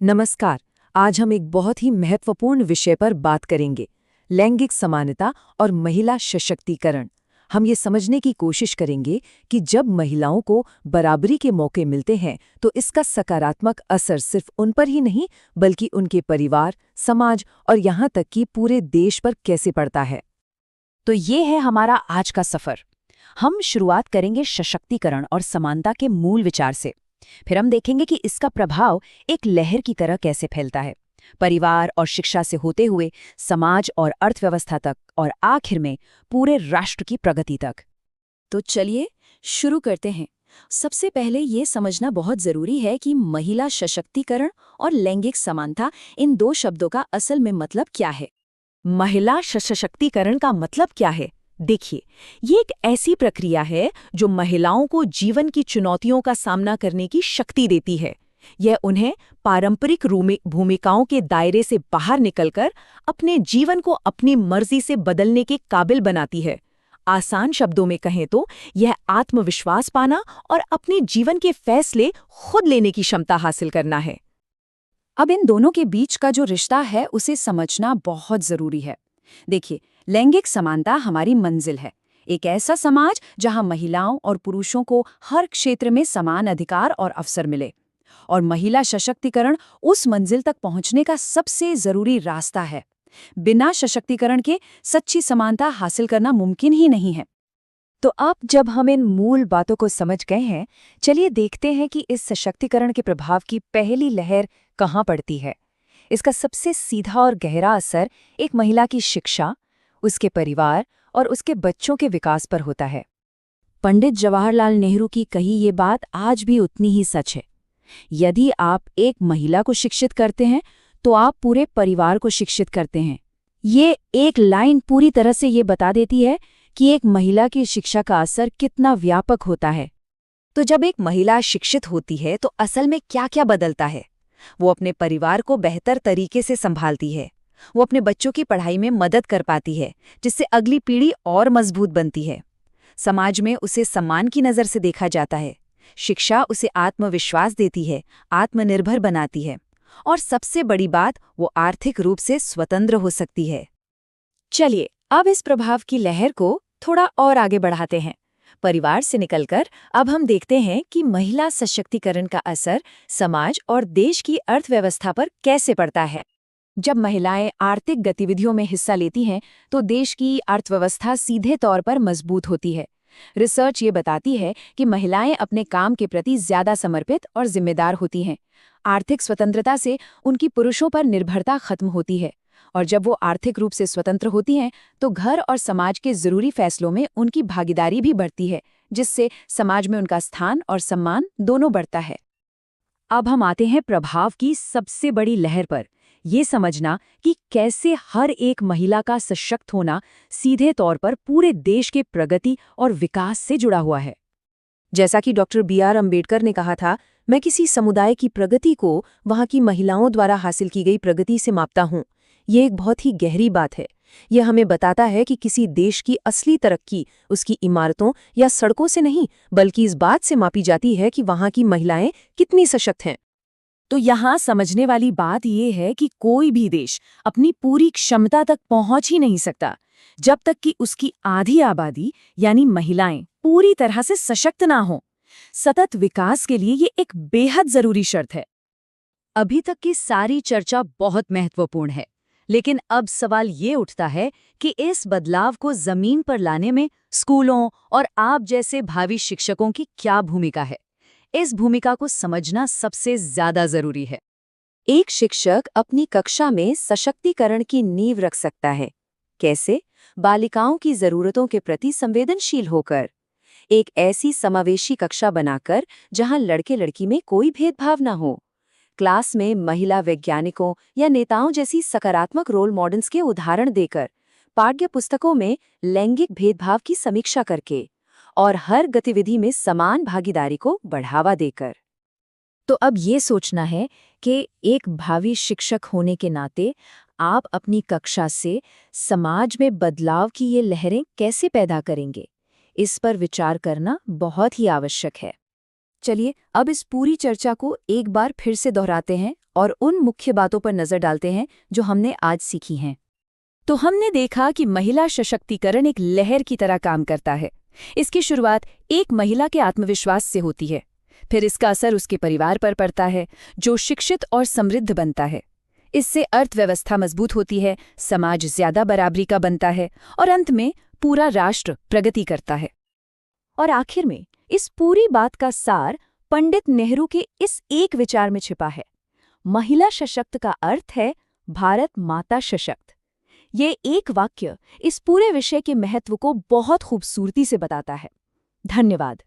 नमस्कार। आज हम एक बहुत ही महत्वपूर्ण विषय पर बात करेंगे, लैंगिक समानता और महिला सशक्तिकरण। हम ये समझने की कोशिश करेंगे कि जब महिलाओं को बराबरी के मौके मिलते हैं तो इसका सकारात्मक असर सिर्फ उन पर ही नहीं बल्कि उनके परिवार, समाज और यहाँ तक कि पूरे देश पर कैसे पड़ता है। तो ये है हमारा आज का सफर। हम शुरुआत करेंगे सशक्तिकरण और समानता के मूल विचार से। फिर हम देखेंगे कि इसका प्रभाव एक लहर की तरह कैसे फैलता है, परिवार और शिक्षा से होते हुए समाज और अर्थव्यवस्था तक, और आखिर में पूरे राष्ट्र की प्रगति तक। तो चलिए शुरू करते हैं। सबसे पहले ये समझना बहुत जरूरी है कि महिला सशक्तिकरण और लैंगिक समानता, इन दो शब्दों का असल में मतलब क्या है। महिला सशक्तिकरण का मतलब क्या है? देखिए, ये एक ऐसी प्रक्रिया है जो महिलाओं को जीवन की चुनौतियों का सामना करने की शक्ति देती है। यह उन्हें पारंपरिक भूमिकाओं के दायरे से बाहर निकलकर अपने जीवन को अपनी मर्जी से बदलने के काबिल बनाती है। आसान शब्दों में कहें तो यह आत्मविश्वास पाना और अपने जीवन के फैसले खुद लेने की क्षमता हासिल करना है। अब इन दोनों के बीच का जो रिश्ता है उसे समझना बहुत जरूरी है। देखिए, लैंगिक समानता हमारी मंजिल है, एक ऐसा समाज जहां महिलाओं और पुरुषों को हर क्षेत्र में समान अधिकार और अवसर मिले। और महिला सशक्तिकरण उस मंजिल तक पहुंचने का सबसे जरूरी रास्ता है। बिना सशक्तिकरण के सच्ची समानता हासिल करना मुमकिन ही नहीं है। तो अब जब हम इन मूल बातों को समझ गए हैं, चलिए देखते हैं कि इस सशक्तिकरण के प्रभाव की पहली लहर कहाँ पड़ती है। इसका सबसे सीधा और गहरा असर एक महिला की शिक्षा, उसके परिवार और उसके बच्चों के विकास पर होता है। पंडित जवाहरलाल नेहरू की कही ये बात आज भी उतनी ही सच है। यदि आप एक महिला को शिक्षित करते हैं तो आप पूरे परिवार को शिक्षित करते हैं। ये एक लाइन पूरी तरह से ये बता देती है कि एक महिला की शिक्षा का असर कितना व्यापक होता है। तो जब एक महिला शिक्षित होती है तो असल में क्या-क्या बदलता है? वो अपने परिवार को बेहतर तरीके से संभालती है, वो अपने बच्चों की पढ़ाई में मदद कर पाती है, जिससे अगली पीढ़ी और मजबूत बनती है। समाज में उसे सम्मान की नज़र से देखा जाता है। शिक्षा उसे आत्मविश्वास देती है, आत्मनिर्भर बनाती है, और सबसे बड़ी बात, वो आर्थिक रूप से स्वतंत्र हो सकती है। चलिए अब इस प्रभाव की लहर को थोड़ा और आगे बढ़ाते हैं। परिवार से निकलकर अब हम देखते हैं कि महिला सशक्तिकरण का असर समाज और देश की अर्थव्यवस्था पर कैसे पड़ता है। जब महिलाएं आर्थिक गतिविधियों में हिस्सा लेती हैं तो देश की अर्थव्यवस्था सीधे तौर पर मजबूत होती है। रिसर्च ये बताती है कि महिलाएं अपने काम के प्रति ज्यादा समर्पित और जिम्मेदार होती हैं। आर्थिक स्वतंत्रता से उनकी पुरुषों पर निर्भरता खत्म होती है, और जब वो आर्थिक रूप से स्वतंत्र होती हैं तो घर और समाज के जरूरी फैसलों में उनकी भागीदारी भी बढ़ती है, जिससे समाज में उनका स्थान और सम्मान दोनों बढ़ता है। अब हम आते हैं प्रभाव की सबसे बड़ी लहर पर, ये समझना कि कैसे हर एक महिला का सशक्त होना सीधे तौर पर पूरे देश के प्रगति और विकास से जुड़ा हुआ है। जैसा कि डॉक्टर B.R. अम्बेडकर ने कहा था, मैं किसी समुदाय की प्रगति को वहाँ की महिलाओं द्वारा हासिल की गई प्रगति से मापता हूँ। ये एक बहुत ही गहरी बात है। यह हमें बताता है कि किसी देश की असली तरक्की उसकी इमारतों या सड़कों से नहीं, बल्कि इस बात से मापी जाती है कि वहाँ की महिलाएं कितनी सशक्त हैं। तो यहाँ समझने वाली बात यह है कि कोई भी देश अपनी पूरी क्षमता तक पहुंच ही नहीं सकता जब तक कि उसकी आधी आबादी यानी महिलाएं पूरी तरह से सशक्त ना हो। सतत विकास के लिए ये एक बेहद जरूरी शर्त है। अभी तक की सारी चर्चा बहुत महत्वपूर्ण है, लेकिन अब सवाल ये उठता है कि इस बदलाव को जमीन पर लाने में स्कूलों और आप जैसे भावी शिक्षकों की क्या भूमिका है। इस भूमिका को समझना सबसे ज्यादा जरूरी है। एक शिक्षक अपनी कक्षा में सशक्तिकरण की नींव रख सकता है। कैसे? बालिकाओं की जरूरतों के प्रति संवेदनशील होकर। एक ऐसी समावेशी कक्षा बनाकर जहां लड़के लड़की में कोई भेदभाव न हो। क्लास में महिला वैज्ञानिकों या नेताओं जैसी सकारात्मक रोल मॉडल्स के उदाहरण देकर, पाठ्य पुस्तकों में लैंगिक भेदभाव की समीक्षा करके, और हर गतिविधि में समान भागीदारी को बढ़ावा देकर। तो अब ये सोचना है कि एक भावी शिक्षक होने के नाते आप अपनी कक्षा से समाज में बदलाव की ये लहरें कैसे पैदा करेंगे, इस पर विचार करना बहुत ही आवश्यक है। चलिए अब इस पूरी चर्चा को एक बार फिर से दोहराते हैं और उन मुख्य बातों पर नजर डालते हैं जो हमने आज सीखी हैं। तो हमने देखा कि महिला सशक्तिकरण एक लहर की तरह काम करता है। इसकी शुरुआत एक महिला के आत्मविश्वास से होती है, फिर इसका असर उसके परिवार पर पड़ता है जो शिक्षित और समृद्ध बनता है। इससे अर्थव्यवस्था मजबूत होती है, समाज ज्यादा बराबरी का बनता है और अंत में पूरा राष्ट्र प्रगति करता है। और आखिर में इस पूरी बात का सार पंडित नेहरू के इस एक विचार में छिपा है। महिला सशक्त का अर्थ है भारत माता सशक्त। ये एक वाक्य इस पूरे विषय के महत्व को बहुत खूबसूरती से बताता है। धन्यवाद।